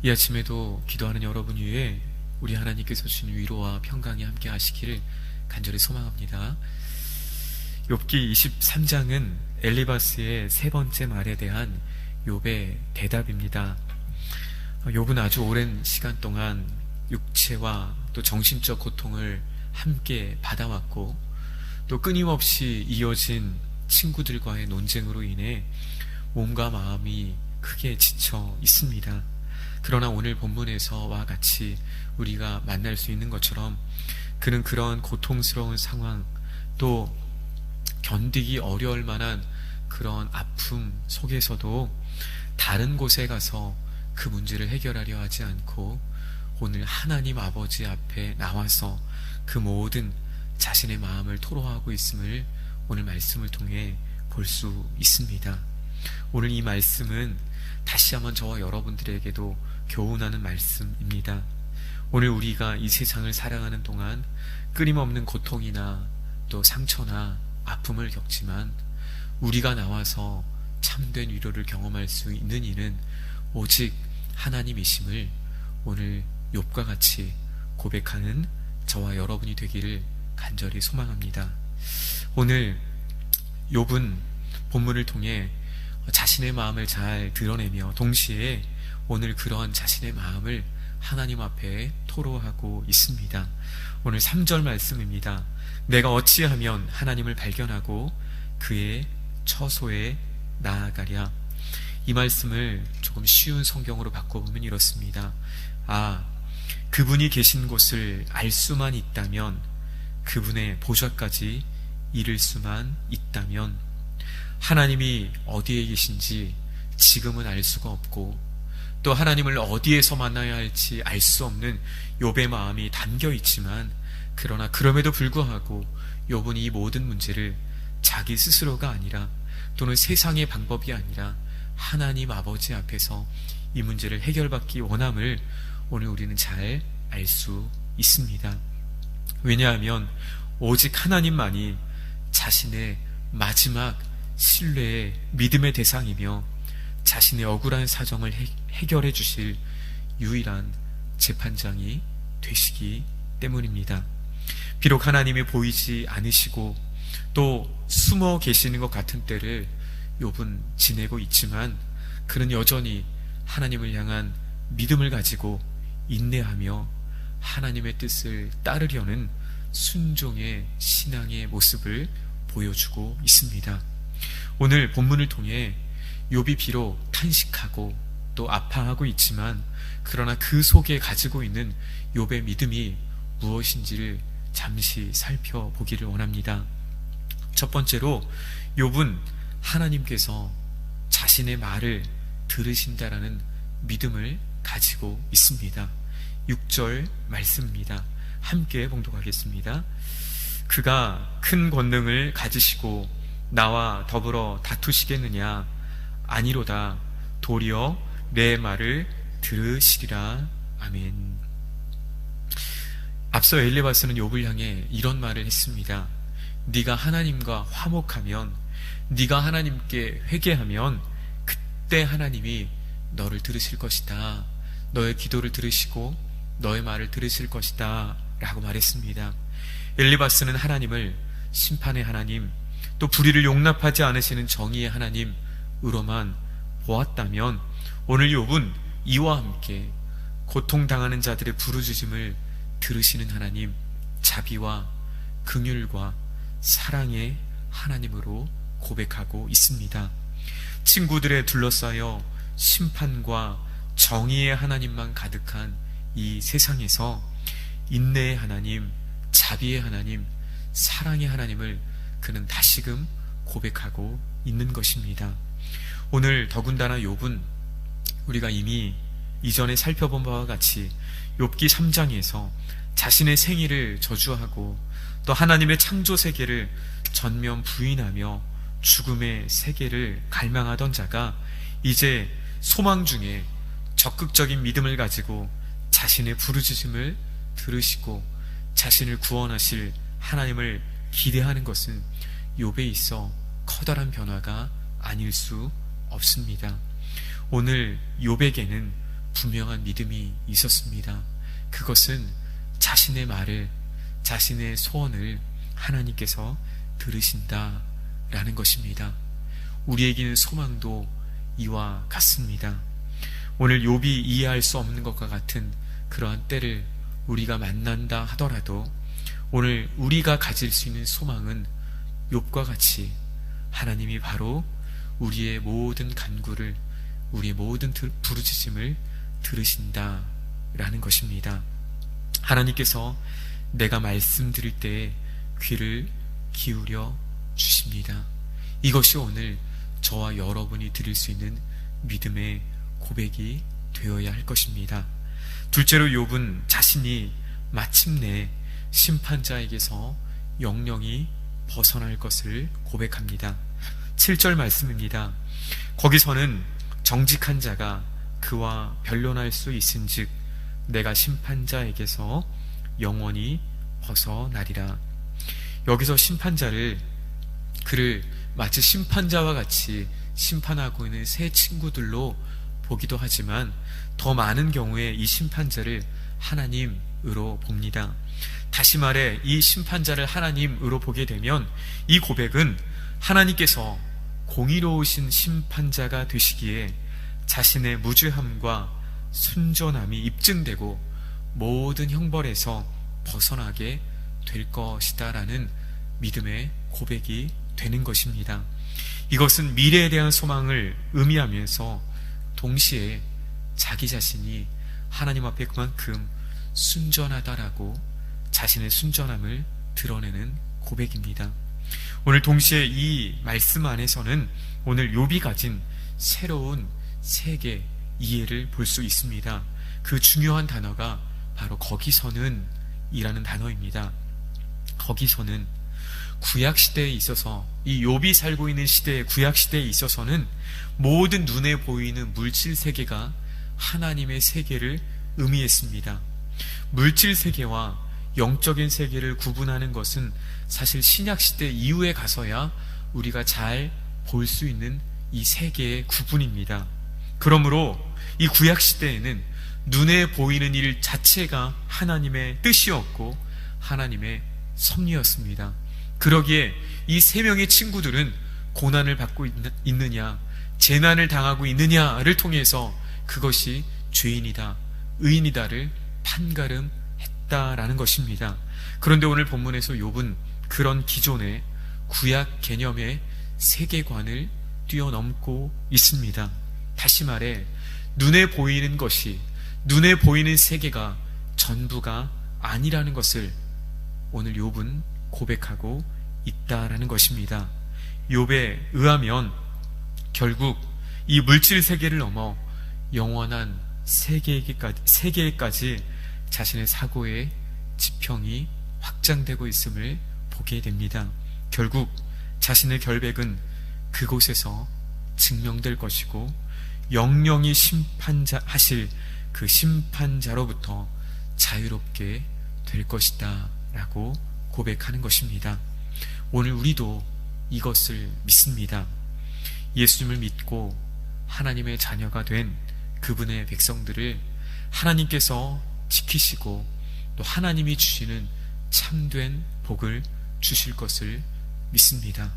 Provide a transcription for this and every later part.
이 아침에도 기도하는 여러분 위에 우리 하나님께서 주신 위로와 평강이 함께 하시기를 간절히 소망합니다. 욥기 23장은 엘리바스의 세 번째 말에 대한 욥의 대답입니다. 욥은 아주 오랜 시간 동안 육체와 또 정신적 고통을 함께 받아왔고, 또 끊임없이 이어진 친구들과의 논쟁으로 인해 몸과 마음이 크게 지쳐 있습니다. 그러나 오늘 본문에서와 같이 우리가 만날 수 있는 것처럼 그는 그런 고통스러운 상황, 또 견디기 어려울 만한 그런 아픔 속에서도 다른 곳에 가서 그 문제를 해결하려 하지 않고 오늘 하나님 아버지 앞에 나와서 그 모든 자신의 마음을 토로하고 있음을 오늘 말씀을 통해 볼 수 있습니다. 오늘 이 말씀은 다시 한번 저와 여러분들에게도 교훈하는 말씀입니다. 오늘 우리가 이 세상을 살아가는 동안 끊임없는 고통이나 또 상처나 아픔을 겪지만 우리가 나와서 참된 위로를 경험할 수 있는 이는 오직 하나님이심을 오늘 욥과 같이 고백하는 저와 여러분이 되기를 간절히 소망합니다. 오늘 욥은 본문을 통해 자신의 마음을 잘 드러내며 동시에 오늘 그러한 자신의 마음을 하나님 앞에 토로하고 있습니다. 오늘 3절 말씀입니다. 내가 어찌하면 하나님을 발견하고 그의 처소에 나아가랴. 이 말씀을 조금 쉬운 성경으로 바꿔보면 이렇습니다. 그분이 계신 곳을 알 수만 있다면, 그분의 보좌까지 이를 수만 있다면, 하나님이 어디에 계신지 지금은 알 수가 없고 또 하나님을 어디에서 만나야 할지 알 수 없는 욥의 마음이 담겨 있지만, 그러나 그럼에도 불구하고 욥은 이 모든 문제를 자기 스스로가 아니라 또는 세상의 방법이 아니라 하나님 아버지 앞에서 이 문제를 해결받기 원함을 오늘 우리는 잘 알 수 있습니다. 왜냐하면 오직 하나님만이 자신의 마지막 신뢰의 믿음의 대상이며 자신의 억울한 사정을 해결해 주실 유일한 재판장이 되시기 때문입니다. 비록 하나님이 보이지 않으시고 또 숨어 계시는 것 같은 때를 욥은 지내고 있지만, 그는 여전히 하나님을 향한 믿음을 가지고 인내하며 하나님의 뜻을 따르려는 순종의 신앙의 모습을 보여주고 있습니다. 오늘 본문을 통해 욥이 비록 탄식하고 또 아파하고 있지만, 그러나 그 속에 가지고 있는 욥의 믿음이 무엇인지를 잠시 살펴보기를 원합니다. 첫 번째로 욥은 하나님께서 자신의 말을 들으신다라는 믿음을 가지고 있습니다. 6절 말씀입니다. 함께 봉독하겠습니다. 그가 큰 권능을 가지시고 나와 더불어 다투시겠느냐? 아니로다. 도리어 내 말을 들으시리라. 아멘. 앞서 엘리바스는 욥을 향해 이런 말을 했습니다. 네가 하나님과 화목하면, 네가 하나님께 회개하면 그때 하나님이 너를 들으실 것이다. 너의 기도를 들으시고 너의 말을 들으실 것이다 라고 말했습니다. 엘리바스는 하나님을 심판의 하나님, 또 불의를 용납하지 않으시는 정의의 하나님으로만 보았다면, 오늘 욥은 이와 함께 고통당하는 자들의 부르짖음을 들으시는 하나님, 자비와 긍휼과 사랑의 하나님으로 고백하고 있습니다. 친구들에 둘러싸여 심판과 정의의 하나님만 가득한 이 세상에서 인내의 하나님, 자비의 하나님, 사랑의 하나님을 그는 다시금 고백하고 있는 것입니다. 오늘 더군다나 욥은 우리가 이미 이전에 살펴본 바와 같이 욥기 3장에서 자신의 생일을 저주하고 또 하나님의 창조 세계를 전면 부인하며 죽음의 세계를 갈망하던 자가 이제 소망 중에 적극적인 믿음을 가지고 자신의 부르짖음을 들으시고 자신을 구원하실 하나님을 기대하는 것은 욥에 있어 커다란 변화가 아닐 수 없습니다. 오늘 욥에게는 분명한 믿음이 있었습니다. 그것은 자신의 말을, 자신의 소원을 하나님께서 들으신다라는 것입니다. 우리에게는 소망도 이와 같습니다. 오늘 욥이 이해할 수 없는 것과 같은 그러한 때를 우리가 만난다 하더라도 오늘 우리가 가질 수 있는 소망은 욥과 같이 하나님이 바로 우리의 모든 간구를, 우리의 모든 부르짖음을 들으신다라는 것입니다. 하나님께서 내가 말씀드릴 때에 귀를 기울여 주십니다. 이것이 오늘 저와 여러분이 드릴 수 있는 믿음의 고백이 되어야 할 것입니다. 둘째로 욥은 자신이 마침내 심판자에게서 영영이 벗어날 것을 고백합니다. 7절 말씀입니다. 거기서는 정직한 자가 그와 변론할 수 있은즉 내가 심판자에게서 영원히 벗어나리라. 여기서 심판자를, 그를 마치 심판자와 같이 심판하고 있는 새 친구들로 보기도 하지만 더 많은 경우에 이 심판자를 하나님으로 봅니다. 다시 말해 이 심판자를 하나님으로 보게 되면 이 고백은 하나님께서 공의로우신 심판자가 되시기에 자신의 무죄함과 순전함이 입증되고 모든 형벌에서 벗어나게 될 것이다 라는 믿음의 고백이 되는 것입니다. 이것은 미래에 대한 소망을 의미하면서 동시에 자기 자신이 하나님 앞에 그만큼 순전하다라고 자신의 순전함을 드러내는 고백입니다. 오늘 동시에 이 말씀 안에서는 오늘 욥이 가진 새로운 세계 이해를 볼 수 있습니다. 그 중요한 단어가 바로 거기서는 이라는 단어입니다. 거기서는 구약시대에 있어서, 이 욥이 살고 있는 시대의 구약시대에 있어서는 모든 눈에 보이는 물질 세계가 하나님의 세계를 의미했습니다. 물질 세계와 영적인 세계를 구분하는 것은 사실 신약시대 이후에 가서야 우리가 잘 볼 수 있는 이 세계의 구분입니다. 그러므로 이 구약시대에는 눈에 보이는 일 자체가 하나님의 뜻이었고 하나님의 섭리였습니다. 그러기에 이 세 명의 친구들은 고난을 받고 있느냐, 재난을 당하고 있느냐를 통해서 그것이 죄인이다, 의인이다를 판가름했다라는 것입니다. 그런데 오늘 본문에서 욥은 그런 기존의 구약 개념의 세계관을 뛰어넘고 있습니다. 다시 말해 눈에 보이는 것이, 눈에 보이는 세계가 전부가 아니라는 것을 오늘 욥은 고백하고 있다라는 것입니다. 욥에 의하면 결국 이 물질 세계를 넘어 영원한 세계까지 자신의 사고의 지평이 확장되고 있음을 보게 됩니다. 결국 자신의 결백은 그곳에서 증명될 것이고 영영이 심판자 하실 그 심판자로부터 자유롭게 될 것이다 라고 고백하는 것입니다. 오늘 우리도 이것을 믿습니다. 예수님을 믿고 하나님의 자녀가 된 그분의 백성들을 하나님께서 지키시고 또 하나님이 주시는 참된 복을 주실 것을 믿습니다.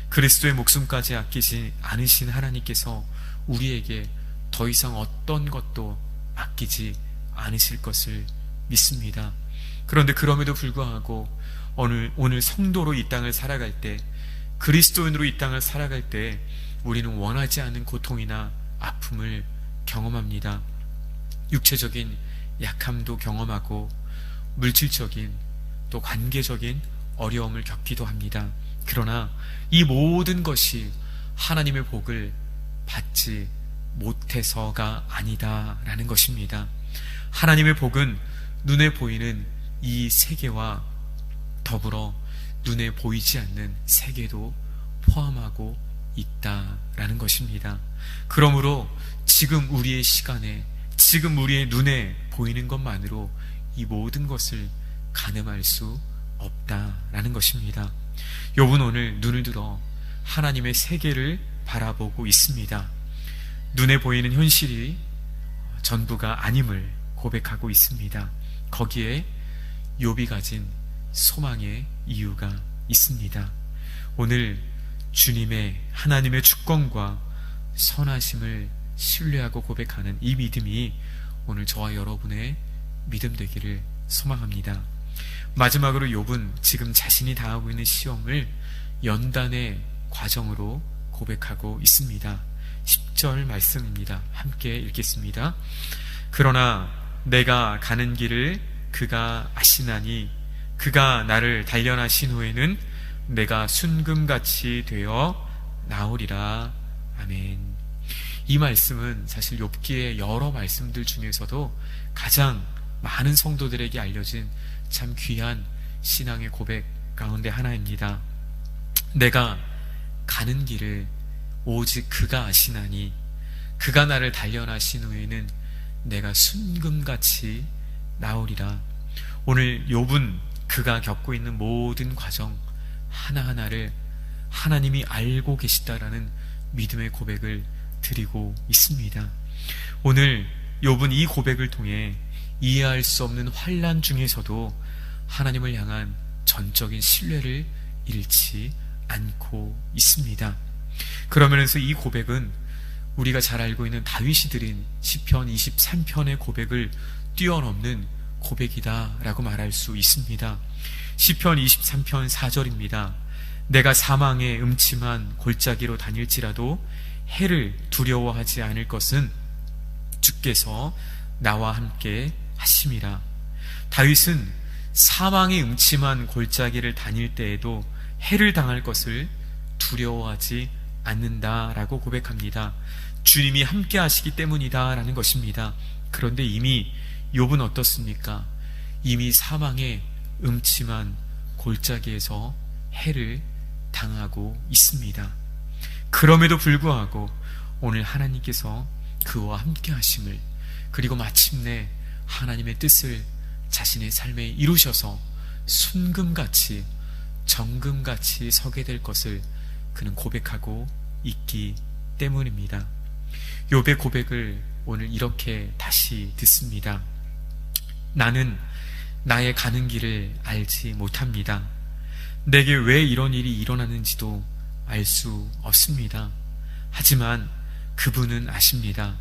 그리스도의 목숨까지 아끼지 않으신 하나님께서 우리에게 더 이상 어떤 것도 아끼지 않으실 것을 믿습니다. 그런데 그럼에도 불구하고 오늘 성도로 이 땅을 살아갈 때, 그리스도인으로 이 땅을 살아갈 때 우리는 원하지 않은 고통이나 아픔을 경험합니다. 육체적인 약함도 경험하고 물질적인 또 관계적인 어려움을 겪기도 합니다. 그러나 이 모든 것이 하나님의 복을 받지 못해서가 아니다라는 것입니다. 하나님의 복은 눈에 보이는 이 세계와 더불어 눈에 보이지 않는 세계도 포함하고 있다라는 것입니다. 그러므로 지금 우리의 시간에, 지금 우리의 눈에 보이는 것만으로 이 모든 것을 가늠할 수 없다라는 것입니다. 욥은 오늘 눈을 들어 하나님의 세계를 바라보고 있습니다. 눈에 보이는 현실이 전부가 아님을 고백하고 있습니다. 거기에 욥이 가진 소망의 이유가 있습니다. 오늘 주님의 하나님의 주권과 선하심을 신뢰하고 고백하는 이 믿음이 오늘 저와 여러분의 믿음 되기를 소망합니다. 마지막으로 욥은 지금 자신이 당하고 있는 시험을 연단의 과정으로 고백하고 있습니다. 10절 말씀입니다. 함께 읽겠습니다. 그러나 내가 가는 길을 그가 아시나니 그가 나를 단련하신 후에는 내가 순금같이 되어 나오리라. 아멘. 이 말씀은 사실 욥기의 여러 말씀들 중에서도 가장 많은 성도들에게 알려진 참 귀한 신앙의 고백 가운데 하나입니다. 내가 가는 길을 오직 그가 아시나니 그가 나를 단련하신 후에는 내가 순금같이 나오리라. 오늘 욥은 그가 겪고 있는 모든 과정 하나하나를 하나님이 알고 계시다라는 믿음의 고백을 드리고 있습니다. 오늘 욥은 이 고백을 통해 이해할 수 없는 환난 중에서도 하나님을 향한 전적인 신뢰를 잃지 않고 있습니다. 그러면서 이 고백은 우리가 잘 알고 있는 다윗이 드린 시편 23편의 고백을 뛰어넘는 고백이다라고 말할 수 있습니다. 시편 23편 4절입니다. 내가 사망의 음침한 골짜기로 다닐지라도 해를 두려워하지 않을 것은 주께서 나와 함께 하심이라. 다윗은 사망의 음침한 골짜기를 다닐 때에도 해를 당할 것을 두려워하지 않는다라고 고백합니다. 주님이 함께 하시기 때문이다라는 것입니다. 그런데 이미 욥은 어떻습니까? 이미 사망의 음침한 골짜기에서 해를 당하고 있습니다. 그럼에도 불구하고 오늘 하나님께서 그와 함께 하심을, 그리고 마침내 하나님의 뜻을 자신의 삶에 이루셔서 순금같이 정금같이 서게 될 것을 그는 고백하고 있기 때문입니다. 욥의 고백을 오늘 이렇게 다시 듣습니다. 나는 나의 가는 길을 알지 못합니다. 내게 왜 이런 일이 일어나는지도 알 수 없습니다. 하지만 그분은 아십니다.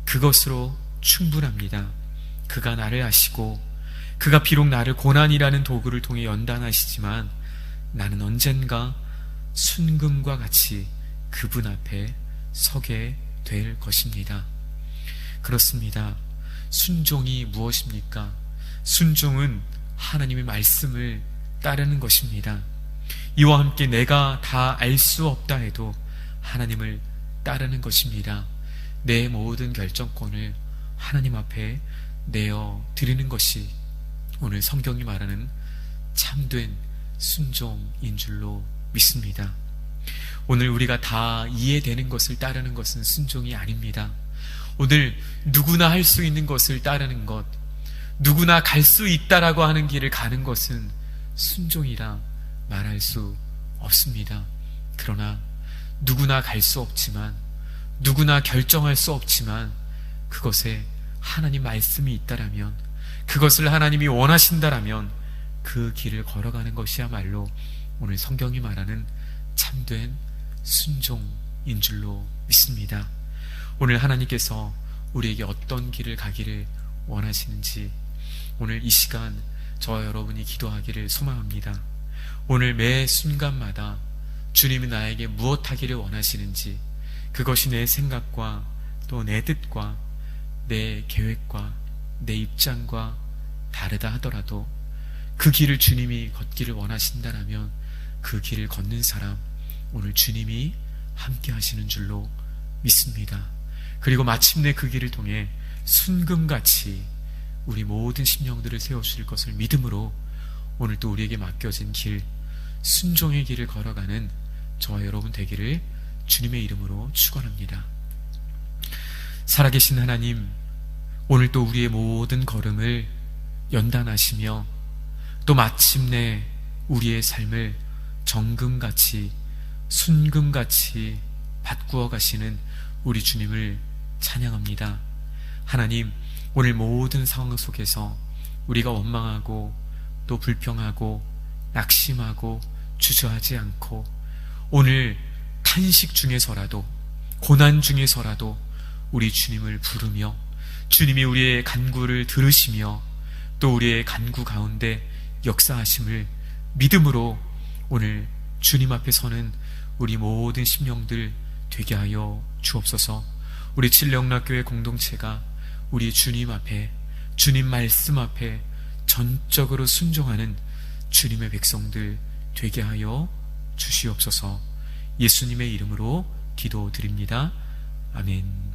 그것으로 충분합니다. 그가 나를 아시고 그가 비록 나를 고난이라는 도구를 통해 연단하시지만 나는 언젠가 순금과 같이 그분 앞에 서게 될 것입니다. 그렇습니다. 순종이 무엇입니까? 순종은 하나님의 말씀을 따르는 것입니다. 이와 함께 내가 다 알 수 없다 해도 하나님을 따르는 것입니다. 내 모든 결정권을 하나님 앞에 내어 드리는 것이 오늘 성경이 말하는 참된 순종인 줄로 믿습니다. 오늘 우리가 다 이해되는 것을 따르는 것은 순종이 아닙니다. 오늘 누구나 할 수 있는 것을 따르는 것, 누구나 갈 수 있다라고 하는 길을 가는 것은 순종이라 말할 수 없습니다. 그러나 누구나 갈 수 없지만, 누구나 결정할 수 없지만 그것에 하나님 말씀이 있다라면, 그것을 하나님이 원하신다라면 그 길을 걸어가는 것이야말로 오늘 성경이 말하는 참된 순종인 줄로 믿습니다. 오늘 하나님께서 우리에게 어떤 길을 가기를 원하시는지 오늘 이 시간 저와 여러분이 기도하기를 소망합니다. 오늘 매 순간마다 주님이 나에게 무엇 하기를 원하시는지, 그것이 내 생각과 또 내 뜻과 내 계획과 내 입장과 다르다 하더라도 그 길을 주님이 걷기를 원하신다라면 그 길을 걷는 사람, 오늘 주님이 함께 하시는 줄로 믿습니다. 그리고 마침내 그 길을 통해 순금같이 우리 모든 심령들을 세워주실 것을 믿음으로 오늘 또 우리에게 맡겨진 길, 순종의 길을 걸어가는 저와 여러분 되기를 주님의 이름으로 축원합니다. 살아계신 하나님, 오늘 또 우리의 모든 걸음을 연단하시며 또 마침내 우리의 삶을 정금같이 순금같이 바꾸어 가시는 우리 주님을 찬양합니다. 하나님, 오늘 모든 상황 속에서 우리가 원망하고 또 불평하고 낙심하고 주저하지 않고 오늘 탄식 중에서라도 고난 중에서라도 우리 주님을 부르며 주님이 우리의 간구를 들으시며 또 우리의 간구 가운데 역사하심을 믿음으로 오늘 주님 앞에 서는 우리 모든 심령들 되게 하여 주옵소서. 우리 칠령락교회 공동체가 우리 주님 앞에, 주님 말씀 앞에 전적으로 순종하는 주님의 백성들 되게 하여 주시옵소서. 예수님의 이름으로 기도드립니다. 아멘.